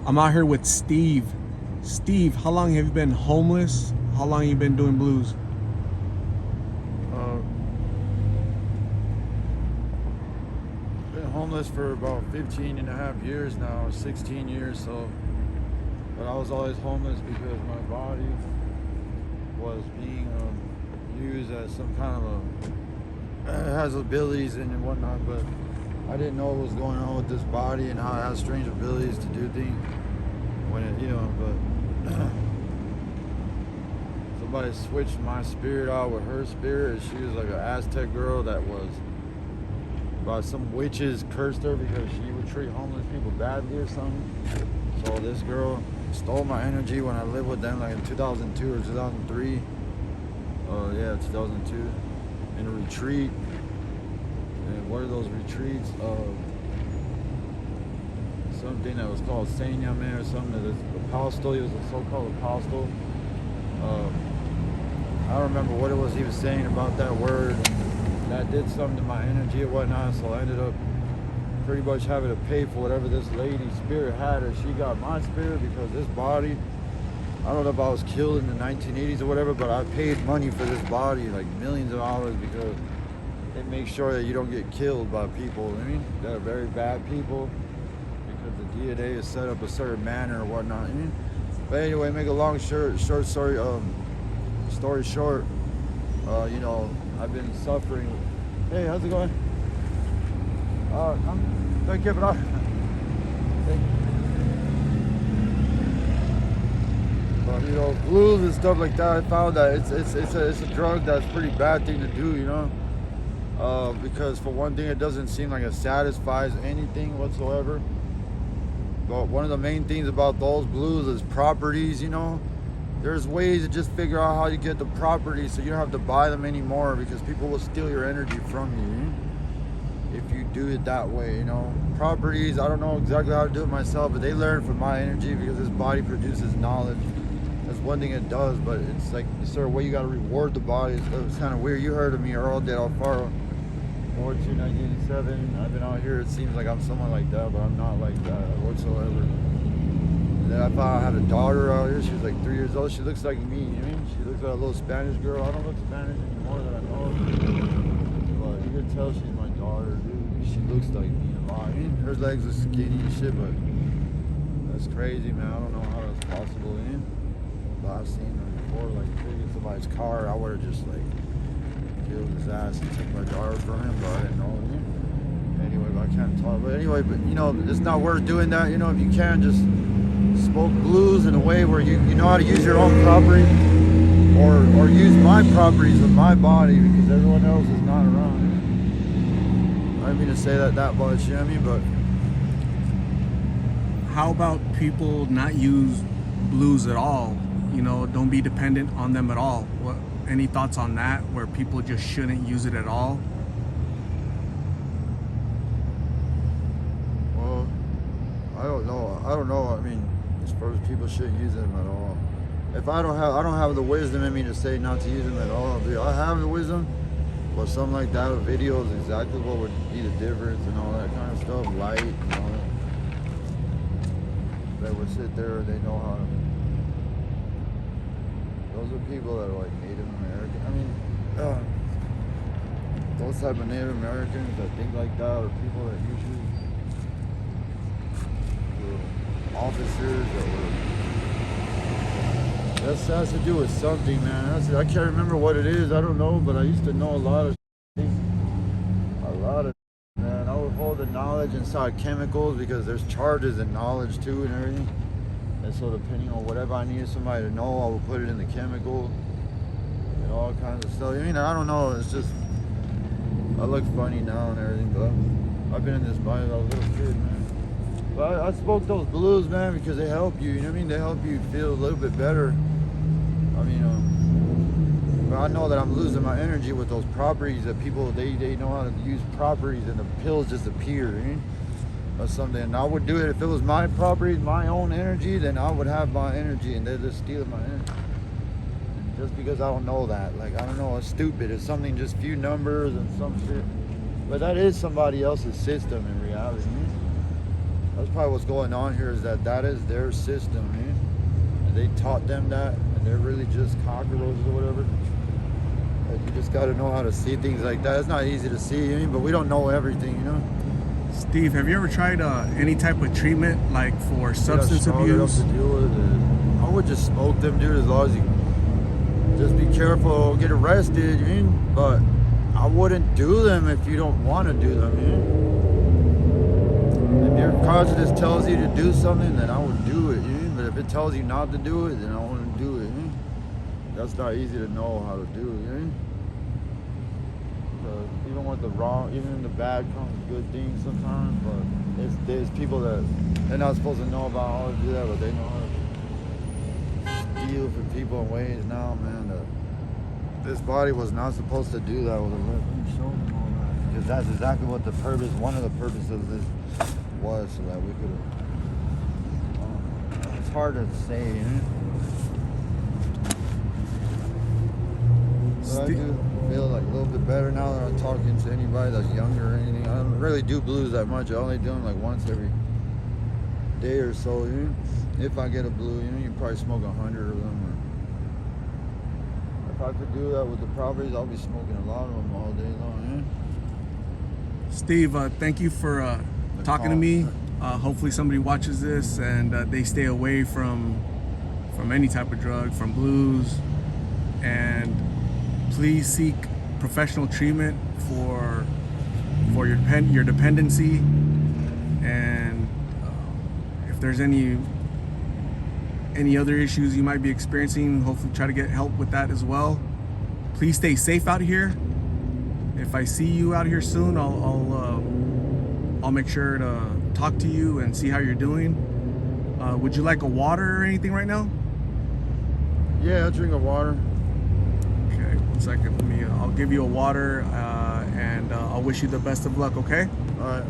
I'm out here with Steve. Steve, how long have you been homeless? How long have you been doing blues? Uh, been homeless for about 15 and a half years now, 16 years. So, but I was always homeless because my body was being used as some kind of it has abilities and whatnot, but I didn't know what was going on with this body and how it has strange abilities to do things when it, but somebody switched my spirit out with her spirit. She was like an Aztec girl that was, by some witches cursed her because she would treat homeless people badly or something. So this girl stole my energy when I lived with them, like in 2002 or 2003. 2002, in a retreat. And one of those retreats, something that was called Saint Yamen or something, that is apostle. He was a so-called apostle. I don't remember what it was he was saying about that word. That did something to my energy and whatnot, so I ended up pretty much having to pay for whatever this lady's spirit had, or she got my spirit, because this body, I don't know if I was killed in the 1980s or whatever, but I paid money for this body, like millions of dollars, because it makes sure that you don't get killed by people, that are very bad people, because the DNA is set up a certain manner or whatnot, But anyway, make a long short story, story short, I've been suffering. Hey, how's it going? Don't give it up. But blues and stuff like that, I found that it's a drug that's a pretty bad thing to do, because for one thing, it doesn't seem like it satisfies anything whatsoever. But one of the main things about those blues is properties, There's ways to just figure out how you get the properties so you don't have to buy them anymore, because people will steal your energy from you if you do it that way, Properties, I don't know exactly how to do it myself, but they learn from my energy, because this body produces knowledge. That's one thing it does, but it's like a certain way you got to reward the body. It's kind of weird. You heard of me, Earl de Alfaro, 1987. I've been out here. It seems like I'm someone like that, but I'm not like that whatsoever. And then I found I had a daughter out here. She was like 3 years old. She looks like me. She looks like a little Spanish girl. I don't look Spanish anymore that I know of. But you can tell she's my daughter, dude. She looks like me a lot. Her legs are skinny and shit, but that's crazy, man. I don't know how that's possible, But I've seen them before, like taking somebody's car. I would have just like killed his ass and took my daughter from him, but I didn't know him. Anyway, but I can't talk. But anyway, it's not worth doing that. If you can, just smoke blues in a way where you know how to use your own property, or use my properties with my body, because everyone else is not around. I didn't mean to say that much, but How about people not use blues at all? Don't be dependent on them at all. Any thoughts on that, where people just shouldn't use it at all? Well, I don't know. As far as people shouldn't use them at all. If I don't have the wisdom in me to say not to use them at all. I have the wisdom, but something like that, a video is exactly what would be the difference and all that kind of stuff, light and all that. They would sit there and they know how to. Those are people that are like Native American. Those type of Native Americans that think like that, or people that usually were officers that were. That has to do with something, man. I can't remember what it is. I don't know, but I used to know a lot of things. Man, I would hold the knowledge inside chemicals, because there's charges in knowledge too and everything. And so depending on whatever I needed somebody to know, I would put it in the chemical and all kinds of stuff. I don't know. It's just, I look funny now and everything, but I've been in this body since I was a little kid, man. But I spoke those blues, man, because they help you. They help you feel a little bit better. But I know that I'm losing my energy with those properties that people, they know how to use properties, and the pills just appear, or something. And I would do it if it was my property, my own energy, then I would have my energy, and they're just stealing my energy. And just because I don't know that, I don't know, it's stupid. It's something, just few numbers and some shit. But that is somebody else's system in reality. That's probably what's going on here, is that is their system, man. And they taught them that, and they're really just cockroaches or whatever. Like, you just got to know how to see things like that. It's not easy to see, you know, but we don't know everything, you know. Steve, have you ever tried any type of treatment, like for substance abuse? To deal with it. I would just smoke them, dude, as long as you just be careful, get arrested, you mean? But I wouldn't do them if you don't want to do them, you know? If your conscience tells you to do something, then I would do it, you know? But if it tells you not to do it, then I wouldn't do it, you know? That's not easy to know how to do, you know? Even with the wrong, even in the bad comes good things sometimes, but there's people that they're not supposed to know about how to do that, but they know how to steal from people in ways now, man. This body was not supposed to do that with a lip. Let me show them all that. Because that's exactly what the purpose, one of the purposes of this was, so that we could it's hard to say, you know? But I do feel like a little bit better now that I'm talking to anybody that's younger or anything. I don't really do blues that much. I only do them like once every day or so, you know? If I get a blue, you know, you can probably smoke 100 of them. Or if I could do that with the properties, I'll be smoking a lot of them all day long, yeah? Steve, thank you for talking to me. Hopefully somebody watches this and they stay away from any type of drug, from blues, and please seek professional treatment for your dependency, and if there's any other issues you might be experiencing, hopefully try to get help with that as well. Please stay safe out here. If I see you out here soon, I'll make sure to talk to you and see how you're doing. Would you like a water or anything right now? Yeah, I'll drink a water. Okay, 1 second. I'll give you a water, and I'll wish you the best of luck, okay? All right.